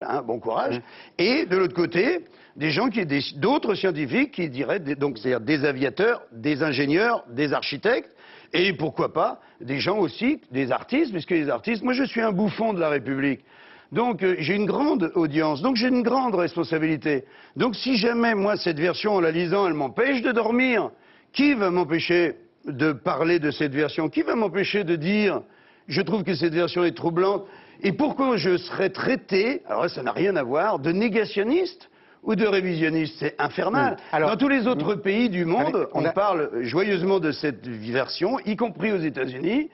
hein, bon courage. Et de l'autre côté, des gens d'autres scientifiques qui diraient, donc c'est-à-dire des aviateurs, des ingénieurs, des architectes, et pourquoi pas, des gens aussi, des artistes, puisque les artistes, moi je suis un bouffon de la République. Donc j'ai une grande audience, donc j'ai une grande responsabilité. Donc si jamais, moi, cette version, en la lisant, elle m'empêche de dormir, qui va m'empêcher de parler de cette version? Qui va m'empêcher de dire, je trouve que cette version est troublante? Et pourquoi je serais traité, alors là, ça n'a rien à voir, de négationniste ou de révisionniste? C'est infernal. Alors, dans tous les autres pays du monde, on parle joyeusement de cette version, y compris aux États-Unis.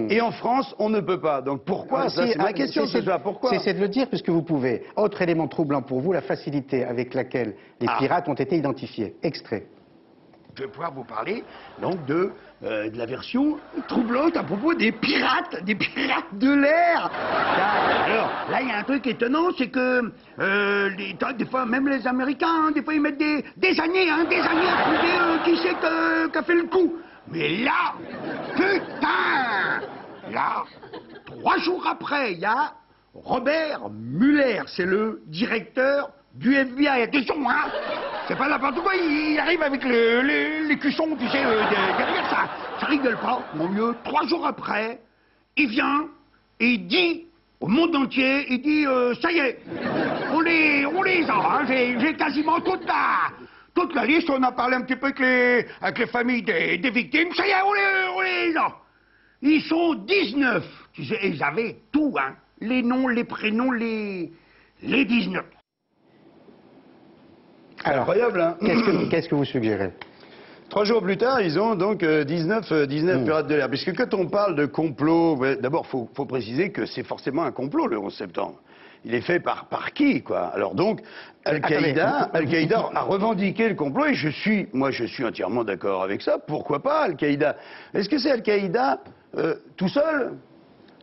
Et en France, on ne peut pas. Donc pourquoi? Ça, c'est ma question ce soir. Pourquoi? C'est de le dire, puisque vous pouvez. Autre élément troublant pour vous, la facilité avec laquelle les pirates ont été identifiés. Extrait. Je vais pouvoir vous parler donc de la version troublante à propos des pirates de l'air. Alors là, il y a un truc étonnant, c'est que des fois, même les Américains, des fois, ils mettent des années à trouver qui c'est qui a fait le coup. Mais là, putain, là, 3 jours après, il y a Robert Mueller, c'est le directeur du FBI. Attention, hein, c'est pas n'importe quoi, il arrive avec les cuissons, tu sais, derrière ça. Ça rigole pas, mon vieux. 3 jours après, il vient et il dit au monde entier, il dit, ça y est, on les a, hein, j'ai quasiment toute la liste, on a parlé un petit peu avec les familles des victimes, ça y est, on les a. Ils sont 19, tu sais, ils avaient tout, hein, les noms, les prénoms, les 19. Alors, incroyable, hein. Qu'est-ce que vous suggérez? 3 jours plus tard, ils ont donc 19 pirates de l'air. Puisque quand on parle de complot, d'abord, faut préciser que c'est forcément un complot, le 11 septembre. Il est fait par qui, quoi? Alors donc, Al-Qaïda a revendiqué le complot, et je suis entièrement d'accord avec ça. Pourquoi pas, Al-Qaïda? Est-ce que c'est Al-Qaïda tout seul?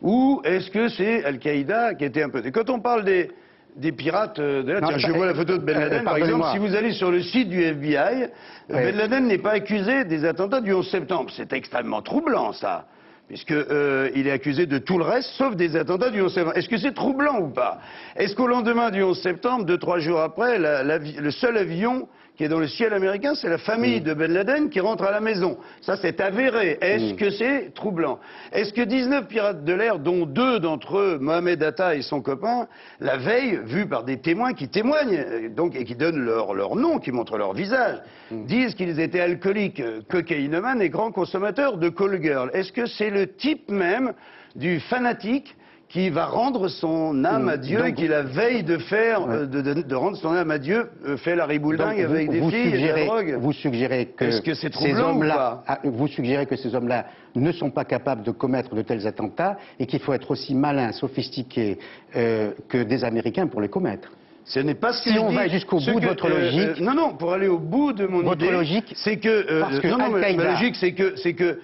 Ou est-ce que c'est Al-Qaïda qui était un peu... Et quand on parle des pirates de l'air, tiens, je vois la photo de Ben Laden, par exemple, si vous allez sur le site du FBI, Ben Laden n'est pas accusé des attentats du 11 septembre. C'est extrêmement troublant, ça. Puisqu'il est accusé de tout le reste, sauf des attentats du 11 septembre. Est-ce que c'est troublant ou pas? Est-ce qu'au lendemain du 11 septembre, 2-3 jours après, le seul avion qui est dans le ciel américain, c'est la famille de Ben Laden qui rentre à la maison? Ça, c'est avéré. Est-ce que c'est troublant? Est-ce que 19 pirates de l'air, dont 2 d'entre eux, Mohamed Atta et son copain, la veille, vus par des témoins qui témoignent, donc, et qui donnent leur nom, qui montrent leur visage, disent qu'ils étaient alcooliques, cocaïnomanes et grands consommateurs de call girl? Est-ce que c'est le type même du fanatique qui va rendre son âme à Dieu et qui, la veille de faire, de rendre son âme à Dieu, fait la ribouledingue avec des filles et de la drogue? Vous suggérez que, ces hommes-là, vous suggérez que ces hommes-là ne sont pas capables de commettre de tels attentats et qu'il faut être aussi malin, sophistiqué que des Américains pour les commettre? Ce n'est pas ce que si je on dis. va jusqu'au bout de votre logique... non, pour aller au bout de mon idée... Votre logique, c'est que... ma logique, c'est que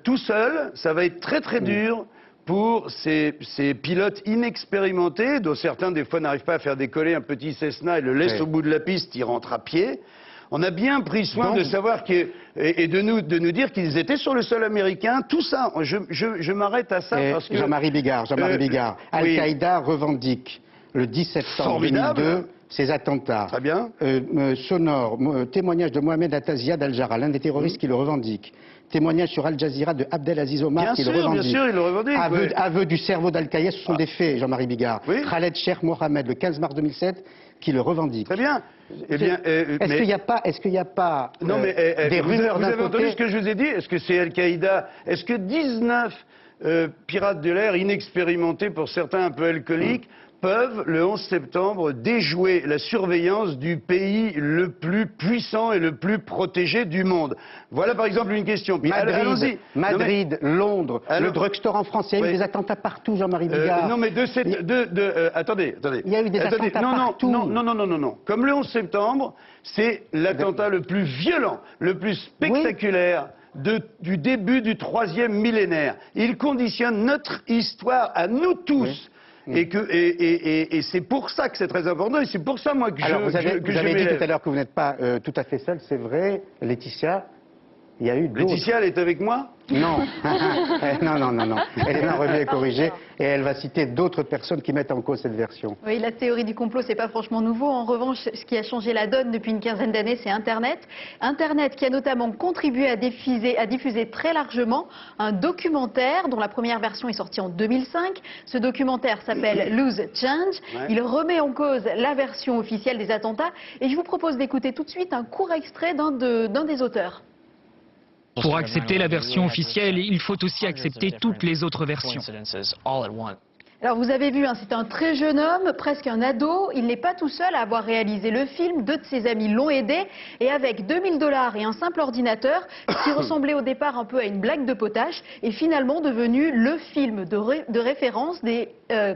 tout seul, ça va être très très dur pour ces pilotes inexpérimentés, dont certains, des fois, n'arrivent pas à faire décoller un petit Cessna et le laissent au bout de la piste, ils rentrent à pied. On a bien pris soin de savoir et de nous dire qu'ils étaient sur le sol américain. Tout ça, je m'arrête à ça parce que... Jean-Marie Bigard, Al-Qaïda revendique le 10 septembre 2002 ces attentats. Très bien. Sonore, témoignage de Mohamed Atta Ziad Al-Jarrah, l'un des terroristes qui le revendique. Témoignage sur Al Jazeera de Abdelaziz Omar qui le revendique. Bien sûr, il le revendique. Aveu du cerveau d'Al-Qaïda, ce sont des faits, Jean-Marie Bigard. Khaled Sheikh Mohamed, le 15 mars 2007, qui le revendique. Très bien. Est-ce qu'il n'y a pas, des rumeurs d'un côté... Vous avez entendu ce que je vous ai dit? Est-ce que c'est Al-Qaïda? Est-ce que 19 pirates de l'air inexpérimentés, pour certains un peu alcooliques, peuvent, le 11 septembre, déjouer la surveillance du pays le plus puissant et le plus protégé du monde? Voilà par exemple une question. Madrid, Londres, le drugstore en France, il y a eu des attentats partout, Jean-Marie Bigard. Non mais attendez. Il y a eu des attentats partout. Non. Comme le 11 septembre, c'est l'attentat le plus violent, le plus spectaculaire du début du 3e millénaire. Il conditionne notre histoire à nous tous. Et c'est pour ça que c'est très important, et c'est pour ça, moi, que vous avez dit tout à l'heure que vous n'êtes pas tout à fait seul, c'est vrai, Laetitia? Il y a eu d'autres... Laetitia, elle est avec moi? Non. non. Elle est dans Revue et Corrigé et elle va citer d'autres personnes qui mettent en cause cette version. Oui, la théorie du complot, c'est pas franchement nouveau. En revanche, ce qui a changé la donne depuis une quinzaine d'années, c'est Internet. Internet qui a notamment contribué à diffuser très largement un documentaire dont la première version est sortie en 2005. Ce documentaire s'appelle Loose Change. Ouais. Il remet en cause la version officielle des attentats. Et je vous propose d'écouter tout de suite un court extrait d'un des auteurs. Pour accepter la version officielle, il faut aussi accepter toutes les autres versions. Alors vous avez vu, c'est un très jeune homme, presque un ado. Il n'est pas tout seul à avoir réalisé le film. 2 de ses amis l'ont aidé. Et avec 2000 $ et un simple ordinateur, ce qui ressemblait au départ un peu à une blague de potache, est finalement devenu le film de référence des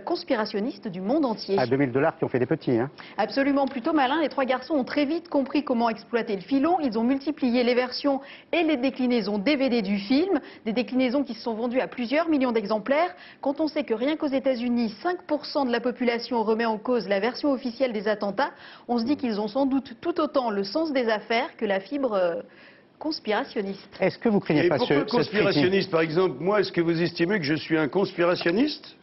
conspirationnistes du monde entier. À 2000 $ qui ont fait des petits, hein. Absolument, plutôt malin. Les 3 garçons ont très vite compris comment exploiter le filon. Ils ont multiplié les versions et les déclinaisons DVD du film. Des déclinaisons qui se sont vendues à plusieurs millions d'exemplaires. Quand on sait que rien qu'aux États-Unis, 5% de la population remet en cause la version officielle des attentats, on se dit qu'ils ont sans doute tout autant le sens des affaires que la fibre conspirationniste. Est-ce que vous craignez Et pas pourquoi conspirationniste, par exemple? Moi, est-ce que vous estimez que je suis un conspirationniste?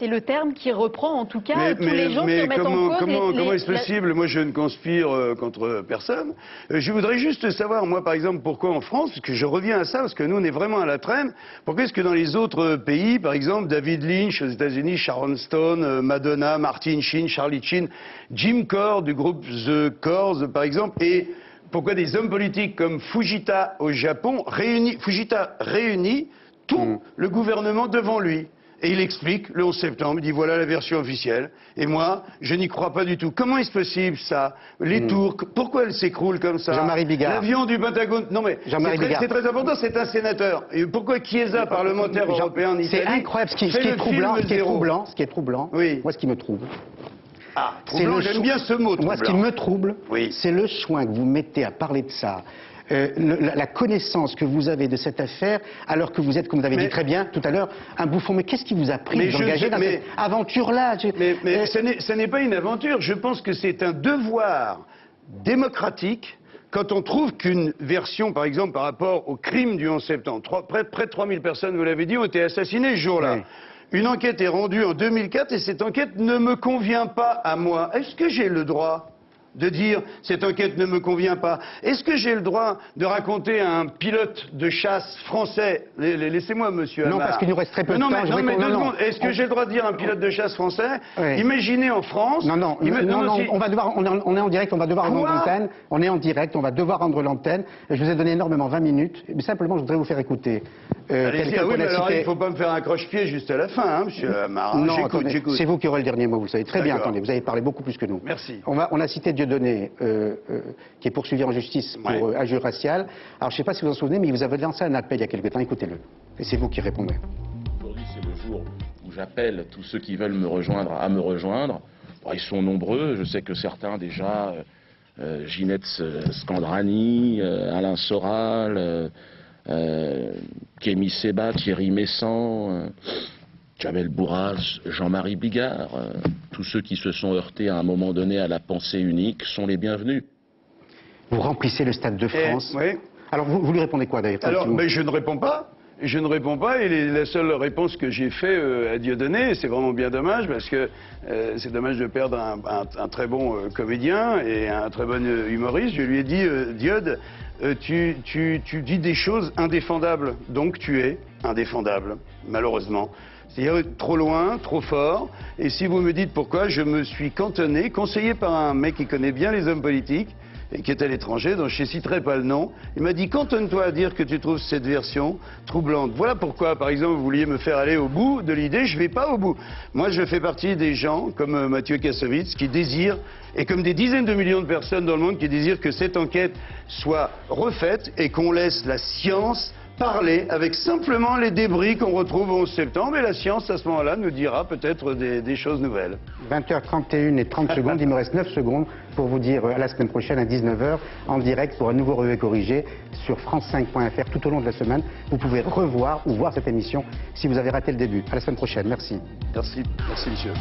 C'est le terme qui reprend en tout cas tous les gens qui remettent en cause... Comment est-ce possible? Moi, je ne conspire contre personne. Je voudrais juste savoir, moi, par exemple, pourquoi en France, parce que je reviens à ça, parce que nous, on est vraiment à la traîne, pourquoi est-ce que dans les autres pays, par exemple, David Lynch aux États-Unis, Sharon Stone, Madonna, Martin Sheen, Charlie Sheen, Jim Core du groupe The Corrs, par exemple, et pourquoi des hommes politiques comme Fujita au Japon réunit tout le gouvernement devant lui? Et il explique, le 11 septembre, il dit voilà la version officielle. Et moi, je n'y crois pas du tout. Comment est-ce possible ça? Les tours, pourquoi elles s'écroulent comme ça? Jean-Marie Bigard. L'avion du Pentagone, non mais c'est très important, c'est un sénateur. Et pourquoi Chiesa, parlementaire européen en Italie? C'est incroyable, ce qui est troublant, oui. Moi ce qui me trouble. Ah, troublant, j'aime bien ce mot, troublant. Moi ce qui me trouble, oui. C'est le soin que vous mettez à parler de ça. La connaissance que vous avez de cette affaire, alors que vous êtes, comme vous avez dit très bien tout à l'heure, un bouffon. Mais qu'est-ce qui vous a pris d'engager dans cette aventure-là? Mais ce n'est pas une aventure. Je pense que c'est un devoir démocratique quand on trouve qu'une version, par exemple, par rapport au crime du 11 septembre, près de 3000 personnes, vous l'avez dit, ont été assassinées ce jour-là. Oui. Une enquête est rendue en 2004 et cette enquête ne me convient pas à moi. Est-ce que j'ai le droit de dire cette enquête ne me convient pas? Est-ce que j'ai le droit de raconter à un pilote de chasse français, laissez-moi monsieur Amar. Non, parce qu'il nous reste très peu de temps. Est-ce que j'ai le droit de dire à un pilote de chasse français, oui. Imaginez en France... on est en direct, on va devoir rendre l'antenne. On est en direct, on va devoir rendre l'antenne. Je vous ai donné énormément 20 minutes, mais simplement je voudrais vous faire écouter. Oui, mais alors il ne faut pas me faire un croche-pied juste à la fin, hein, monsieur Amar. Non, j'écoute. C'est vous qui aurez le dernier mot, vous le savez très bien. Attendez, vous avez parlé beaucoup plus que nous. Merci. On a cité Dieudonné, qui est poursuivi en justice pour injure raciale. Alors je ne sais pas si vous vous en souvenez, mais il vous avait lancé un appel il y a quelque temps, écoutez-le. Et c'est vous qui répondez. Aujourd'hui, c'est le jour où j'appelle tous ceux qui veulent me rejoindre à me rejoindre. Bon, ils sont nombreux, je sais que certains déjà, Ginette Scandrani, Alain Soral, Kémy Sébat, Thierry Messant, Jamel Bourras, Jean-Marie Bigard, tous ceux qui se sont heurtés à un moment donné à la pensée unique sont les bienvenus. Vous remplissez le Stade de France. Oui. Alors vous lui répondez quoi d'ailleurs? Alors, mais je ne réponds pas. Je ne réponds pas et la seule réponse que j'ai faite à Dieudonné, c'est vraiment bien dommage parce que c'est dommage de perdre un très bon comédien et un très bon humoriste. Je lui ai dit, Diode, tu dis des choses indéfendables, donc tu es indéfendable, malheureusement. C'est-à-dire trop loin, trop fort. Et si vous me dites pourquoi, je me suis cantonné, conseillé par un mec qui connaît bien les hommes politiques, et qui est à l'étranger, dont je ne citerai pas le nom. Il m'a dit, cantonne-toi à dire que tu trouves cette version troublante. Voilà pourquoi, par exemple, vous vouliez me faire aller au bout de l'idée, je ne vais pas au bout. Moi, je fais partie des gens, comme Mathieu Kassovitz, qui désirent, et comme des dizaines de millions de personnes dans le monde, qui désirent que cette enquête soit refaite et qu'on laisse la science parler avec simplement les débris qu'on retrouve au 11 septembre. Et la science, à ce moment-là, nous dira peut-être des choses nouvelles. 20h31 et 30 secondes, il me reste 9 secondes pour vous dire à la semaine prochaine à 19h en direct pour un nouveau Revue et Corrigé sur France5.fr tout au long de la semaine. Vous pouvez revoir ou voir cette émission si vous avez raté le début. À la semaine prochaine, merci. Merci, monsieur.